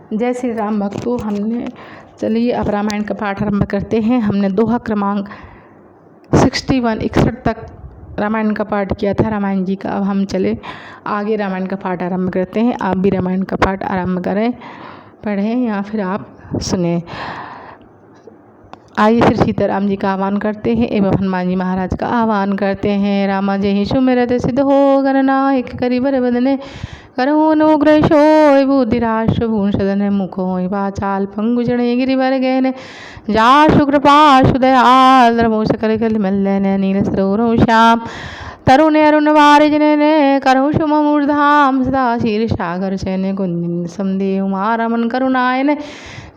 जय श्री राम भक्तों। हमने चलिए अब रामायण का पाठ आरंभ करते हैं। हमने दोहा क्रमांक 61 तक रामायण का पाठ किया था रामायण जी का। अब हम चले आगे रामायण का पाठ आरंभ करते हैं। आप भी रामायण का पाठ आरंभ करें, पढ़ें या फिर आप सुने। आइए फिर सीताराम जी का आह्वान करते हैं एवं हनुमान जी महाराज का आह्वान करते हैं। रामा जय सुमिरत सिद्ध हो गणनायक करिबर बदने करहु अनुग्रह सोय बुद्धिराश भून सदन मुख होय वाचाल पंगु जड़े गिरिवर गैन जा सुकृपा सुदयाल द्रमो सकल कल मल्लन नील सरोवर श्याम तरुण अरुण वारिजने करहु सुम मूर्धाम सदा शीर सागर सैन कुंदिन समदेव मारमन करुणायन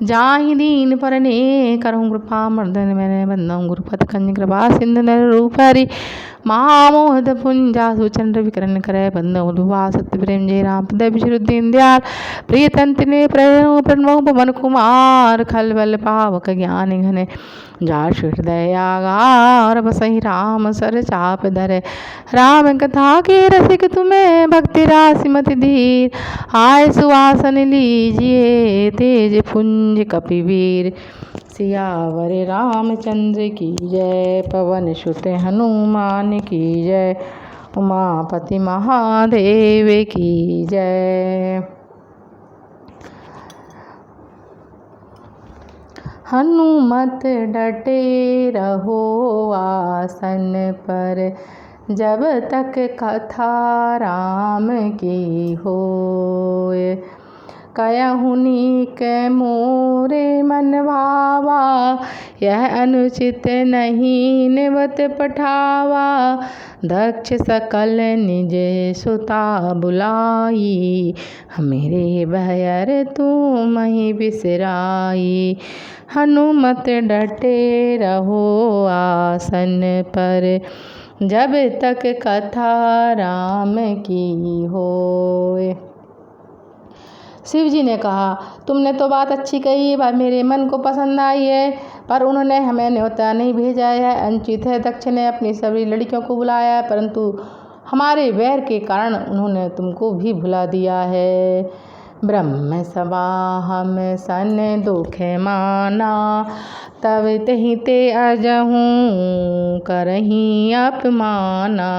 जाहि दीन परने करहु कृपा मर्दन मैंने बंदम गुरुपत कंज कृपा सिंधु नर रूप हरि महामोहद पुंजा सुचंद्र विकरण करे बंदो दुआ सत्य प्रेम जय राम पद विश्रुद्दीन दयाल प्रिय तंत्र ने प्रणव पवन कुमार खल बल पावक ज्ञान घने जा हृदय आगार बसहि राम सर चाप धरे राम कथा के रसिक तुम्हें भक्ति राशि मति धीर आय सुवासन लीजिए तेज पुंज कपिवीर सियावर रामचंद्र की जय पवन सुत हनुमान की जय उमापति महादेव की जय। हनुमत डटे रहो आसन पर जब तक कथा राम की होए कयहुनि के मोरे मन भावा यह अनुचित नहीं निवत पठावा दक्ष सकल निज सुता बुलाई मेरे भयर तुम ही बिसराई। हनुमत डटे रहो आसन पर जब तक कथा राम की होए। शिव जी ने कहा, तुमने तो बात अच्छी कही, बात मेरे मन को पसंद आई है, पर उन्होंने हमें न्योता नहीं भेजा है। अनुचित है। दक्ष ने अपनी सभी लड़कियों को बुलाया है, परंतु हमारे वैर के कारण उन्होंने तुमको भी भुला दिया है। ब्रह्म सभा हम सन दुख माना तब तही ते अजहूँ करहीं अपमाना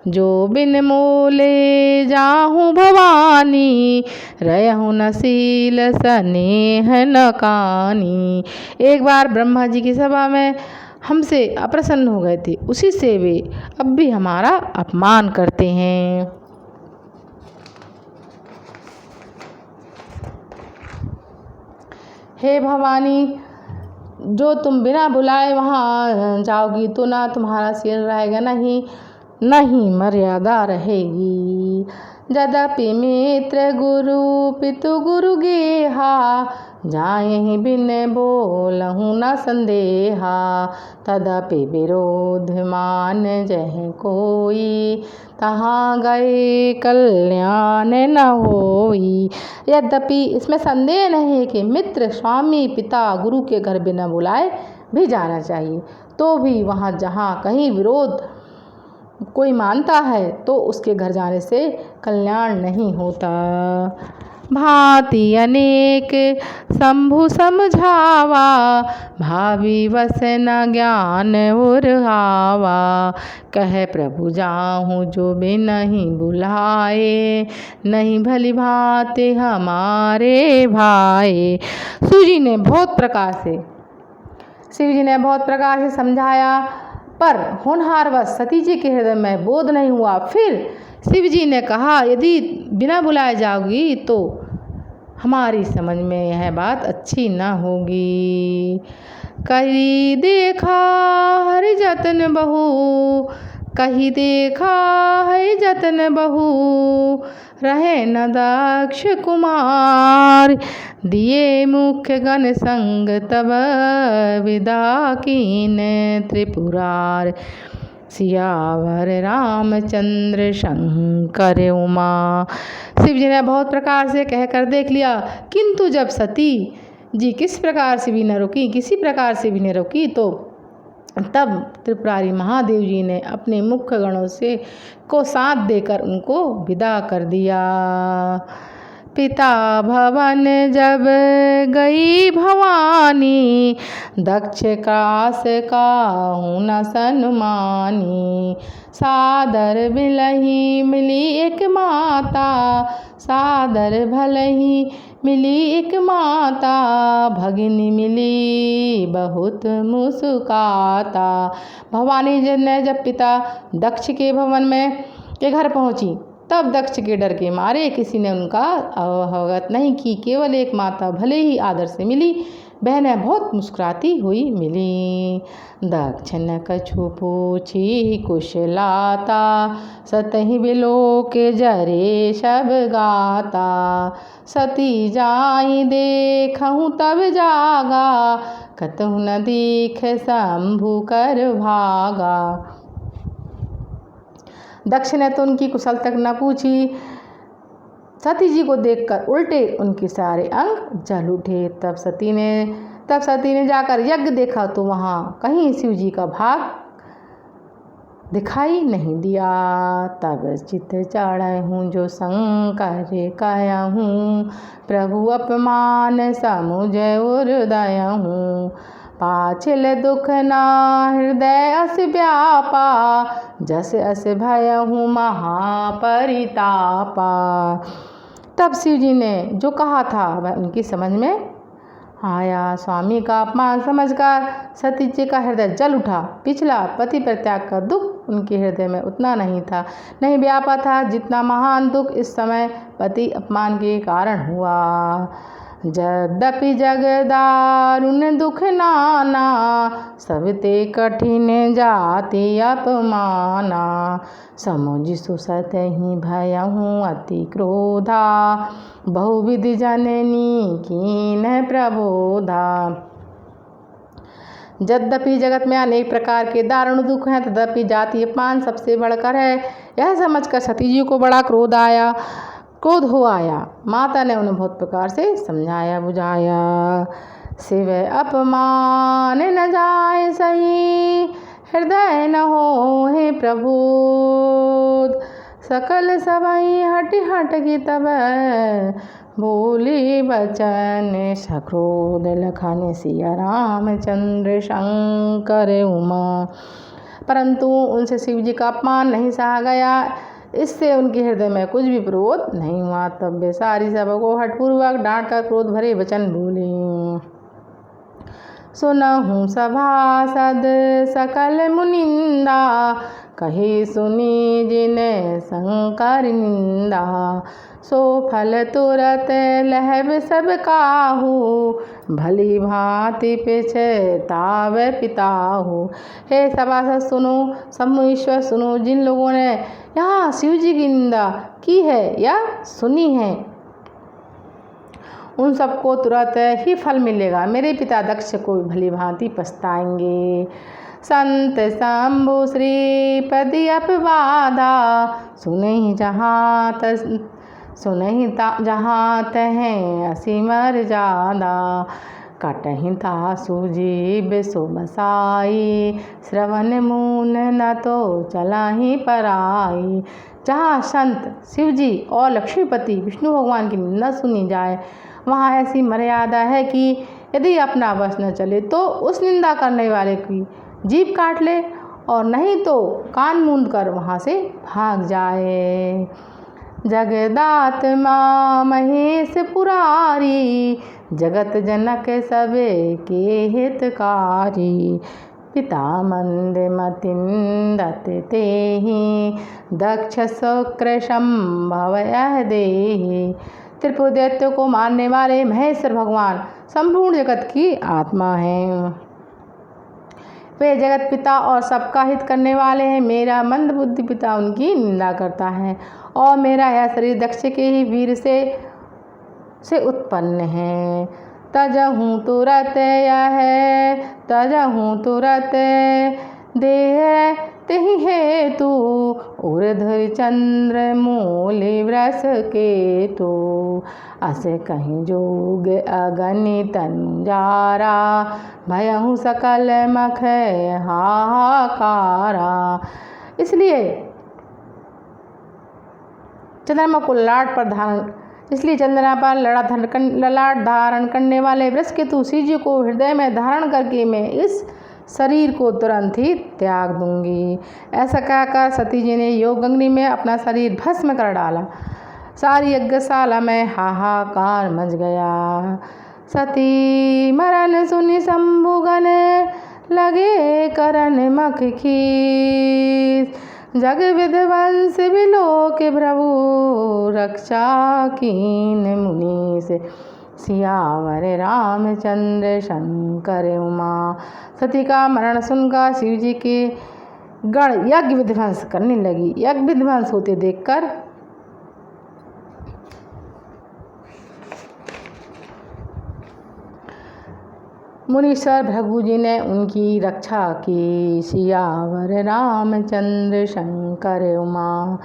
जो बिन मोले जाहूँ भवानी रहूँ नसील स्नेह न कानी। एक बार ब्रह्मा जी की सभा में हमसे अप्रसन्न हो गए थे, उसी से वे अब भी हमारा अपमान करते हैं। हे भवानी, जो तुम बिना बुलाए वहाँ जाओगी तो ना तुम्हारा सिर रहेगा, नहीं मर्यादा रहेगी। यद्यपि मित्र गुरु पितु गुरु गेहा जाहि बिन बोलहु न संदेहा तदपि विरोध मान जह कोई तहाँ गए कल्याण न होई। यद्यपि इसमें संदेह नहीं है कि मित्र स्वामी पिता गुरु के घर बिना बुलाए भी जाना चाहिए, तो भी वहाँ जहाँ कहीं विरोध कोई मानता है तो उसके घर जाने से कल्याण नहीं होता। भांति अनेक शंभु समझावा भावी वस न ज्ञान उर्हावा कह प्रभु जाहूँ जो भी नहीं बुलाए नहीं भली भांति हमारे भाई। शिव जी ने बहुत प्रकार से समझाया, पर होनहारवश सती जी के हृदय में बोध नहीं हुआ। फिर शिव जी ने कहा, यदि बिना बुलाए जाओगी तो हमारी समझ में यह बात अच्छी न होगी। कही देखा हरि जतन बहू कही देखा है जतन बहू रहे न दक्ष कुमार दिए मुख्य गण संग तब विदा कीन त्रिपुरार सियावर रामचंद्र शंकर उमा। शिव जी ने बहुत प्रकार से कहकर देख लिया, किंतु जब सती जी किसी प्रकार से भी न रोकी तो तब त्रिपुरारी महादेव जी ने अपने मुख्य गणों से को साथ देकर उनको विदा कर दिया। पिता भवन जब गई भवानी, दक्ष कास काहू न सन्मानी। सादर बिलही मिली एक माता, सादर भलही मिली एक माता। भगिनी मिली बहुत मुस्काता। भवानी जी ने जब पिता दक्ष के भवन में के घर पहुंची, तब दक्ष के डर के मारे किसी ने उनका अवगत नहीं की। केवल एक माता भले ही आदर से मिली, बहनें बहुत मुस्कुराती हुई मिली। दक्ष न कछु पूछी कुशलाता, सतहि बिलो के जरे शब गाता। सती जाई देखहूँ तब जागा, कतहु न दीख शंभु कर भागा। दक्ष ने तो उनकी कुशल तक न पूछी, सती जी को देखकर उल्टे उनके सारे अंग जल उठे। तब सती ने जाकर यज्ञ देखा तो वहाँ कहीं शिव जी का भाग दिखाई नहीं दिया। तब चित चढ़हूँ जो शंकर कहूँ, प्रभु अपमान समुझ उर्दयहूँ। पाछिल दुख ना हृदय अस व्यापा, जस अस भयहूँ महापरितापा। तब शिव जी ने जो कहा था वह उनकी समझ में आया। स्वामी का अपमान समझकर सती जी का हृदय जल उठा। पिछला पति परित्याग का दुख उनके हृदय में उतना नहीं व्यापा था जितना महान दुख इस समय पति अपमान के कारण हुआ। यद्यपि जग दारुण दुख नाना, सबते कठिन जाति अपमाना। समुझ सुसतहि भयहूँ अति क्रोधा, बहुविध जननी कीन प्रबोधा। यद्यपि जगत में अनेक प्रकार के दारुण दुख हैं, तद्यपि जाति अपमान सबसे बढ़कर है। यह समझकर सती जी को बड़ा क्रोध हो आया। माता ने उन्हें बहुत प्रकार से समझाया बुझाया। शिव अपमान न जाए सही, हृदय न होहि प्रबोध। सकल सबई हट की तब, बोली बचन सक्रोध। लखन सिया रामचंद्र शंकर उमा। परंतु उनसे शिव जी का अपमान नहीं सहा गया, इससे उनके हृदय में कुछ भी क्रोध नहीं हुआ। तब वे सारी सभा को हठपूर्वक डांट कर क्रोध भरे वचन बोले। सुनहूँ सभासद सकल मुनिंदा, कही सुनी जिने शंकर निंदा। सो फल तुरत लहब सब काहू, भली भांति पछताव पिताहू। हे सभासद सुनो, समूह ईश्वर सुनो, जिन लोगों ने यहाँ शिव जी की निंदा की है या सुनी है, उन सबको तुरंत ही फल मिलेगा। मेरे पिता दक्ष को भली भांति पछताएंगे। संत शंभु श्रीपति अपवादा, सुनहि जहाँ तहें असीमर जादा। कटहि तासु जीव सो बसाई, श्रवण मून न तो चलाही पराई। जहाँ संत शिव जी और लक्ष्मीपति विष्णु भगवान की निंदा सुनी जाए, वहाँ ऐसी मर्यादा है कि यदि अपना वश न चले तो उस निंदा करने वाले की जीभ काट ले, और नहीं तो कान मूंद कर वहाँ से भाग जाए। जगदात्मा महेश पुरारी, जगत जनक सबे के हितकारी। पिता मंद मतिंदत तेहि, दक्ष शुक्र संभव यह देहि। त्रिपुर दैत्य को मारने वाले महेश्वर भगवान संपूर्ण जगत की आत्मा हैं। वे जगत पिता और सबका हित करने वाले हैं। मेरा मंद बुद्धि पिता उनकी निंदा करता है, और मेरा यह शरीर दक्ष के ही वीर से उत्पन्न है। तजहूँ तुरत देह तेहि हेतु, उर्ध्व चंद्र मूल वृष केतु। अस कहीं जोग अगणित अनुजारा, भयहूँ सकल मख हाहाकारा। इसलिए चंद्रमा को लाट पर धारण इसलिए चंद्रमा पर ललाट धारण करने वाले वृषकेतु शिव जी को हृदय में धारण करके मैं इस शरीर को तुरंत ही त्याग दूंगी। ऐसा कहकर सती जी ने योग अग्नि में अपना शरीर भस्म कर डाला। सारी यज्ञशाला में हाहाकार मच गया। सती मरण सुनि शंभुगन लगे करन मख खीस। जग विध्वंस विलोक प्रभु रक्षा कीन मुनीस। सियावर रामचंद्र शंकर उमा। सती का मरण सुनकर शिव जी के गण यज्ञ विध्वंस करने लगी। यज्ञ विध्वंस होते देखकर मुनीश्वर भृगु जी ने उनकी रक्षा की। सियावर रामचंद्र शंकर उमा।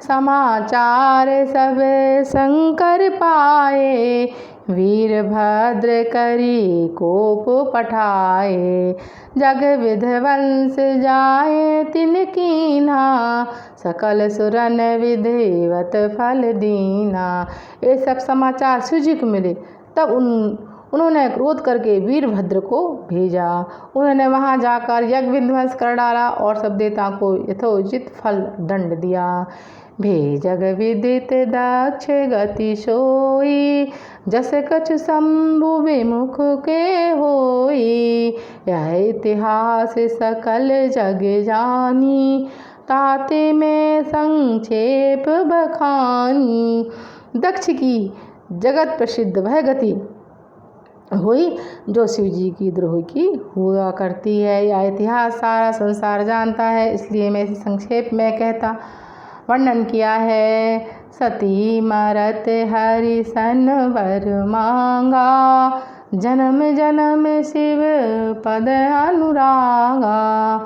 समाचार सब शंकर पाए। वीरभद्र करी कोप पठाए। जग विध्वंस जाए तिन कीन्हा। सकल सुरन विधिवत फल दीना। ये सब समाचार शिव जी को मिले। तब उन्होंने क्रोध करके वीरभद्र को भेजा। उन्होंने वहां जाकर यज्ञ विध्वंस कर डाला और सब देवताओं को यथोचित फल दंड दिया। भेजग विदित दक्ष गति सोई। जस कछु शंभु विमुख के होई। यह इतिहास सकल जग जानी। ताते में संक्षेप बखानी। दक्ष की जगत प्रसिद्ध वह गति हुई जो शिव जी की द्रोह की हुआ करती है। यह इतिहास सारा संसार जानता है, इसलिए मैं इसे संक्षेप में कहता वर्णन किया है। सती मरत हरि सन वर मांगा। जन्म जन्म शिव पद अनुरागा।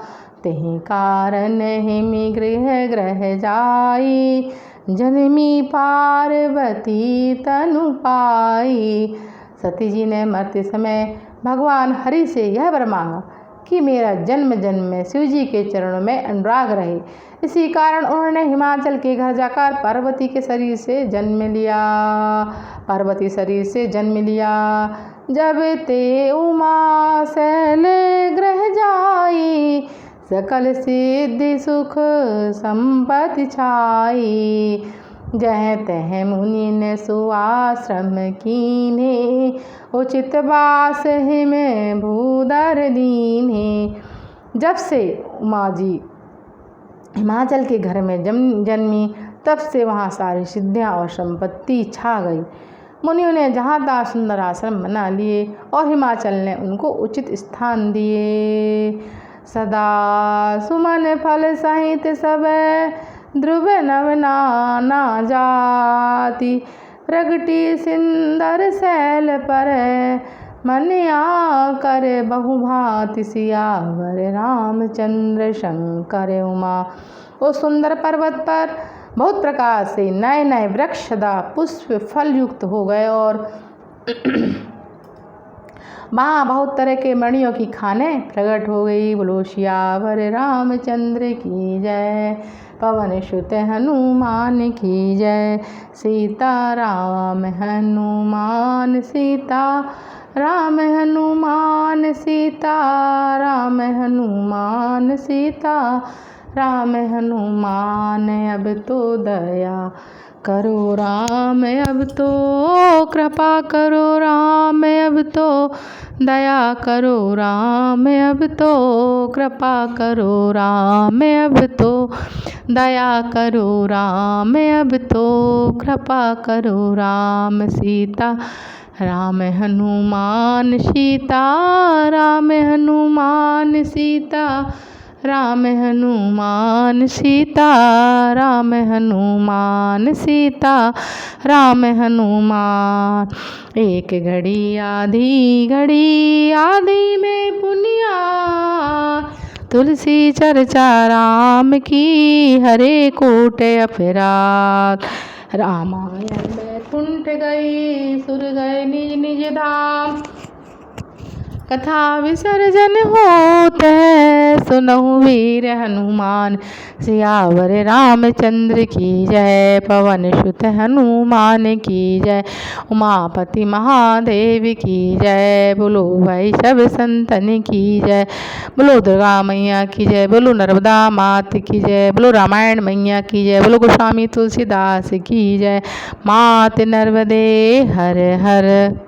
तेहि कारण हिमि गृह ग्रह जाई। जनमी पार्वती तनु पाई। सती जी ने मरते समय भगवान हरि से यह वर मांगा कि मेरा जन्म जन्म में शिव जी के चरणों में अनुराग रहे। इसी कारण उन्होंने हिमाचल के घर जाकर पार्वती के शरीर से जन्म लिया। पार्वती शरीर से जन्म लिया। जब ते उमा शैल ग्रह जाई। सकल सिद्धि सुख संपत्ति छाई। जह तह मुनि ने सुआश्रम कीन्हे। उचित वास हिम भूधर दीन्हे। जब से उमा जी हिमाचल के घर में जन्मी तब से वहाँ सारी सिद्धियाँ और संपत्ति छा गई। मुनियों ने जहाँ तहाँ सुंदर आश्रम बना लिए और हिमाचल ने उनको उचित स्थान दिए। सदा सुमन फल सहित सब ध्रुव नव नाना जाति। प्रगटी सिंदर शैल पर मनिया कर बहुभांति। सियावर रामचंद्र शंकर उमा। उस सुंदर पर्वत पर बहुत प्रकार से नए नए वृक्ष सदा पुष्प फल युक्त हो गए और वहाँ बहुत तरह के मणियों की खानें प्रकट हो गई। बोलो सियावर रामचंद्र की जय। पवन सुत हनुमान की जय। सीता राम हनुमान सीता राम हनुमान सीता राम हनुमान सीता राम हनुमान। अब तो दया करो राम अब तो कृपा करो राम अब तो दया करो राम अब तो कृपा करो राम अब तो दया करो राम अब तो कृपा करो राम। सीता राम हनुमान सीता राम हनुमान सीता राम हनुमान सीता राम हनुमान सीता राम हनुमान। एक घड़ी आधी में पुनिया। तुलसी चर्चा राम की हरे कोट अपराध। रामायण में कुंठ गई सुर गए निज निज धाम। कथा विसर्जन होत है, सुनहु वीर हनुमान। सियावर रामचंद्र की जय, पवन सुत हनुमान की जय। उमापति महादेव की जय, बोलो भाई सब संतन की जय। बोलो दुर्गा मैया की जय, बोलो नर्मदा मात की जय, बोलो रामायण मैया की जय, बोलो गोस्वामी तुलसीदास की जय। मात नर्मदे हर हर।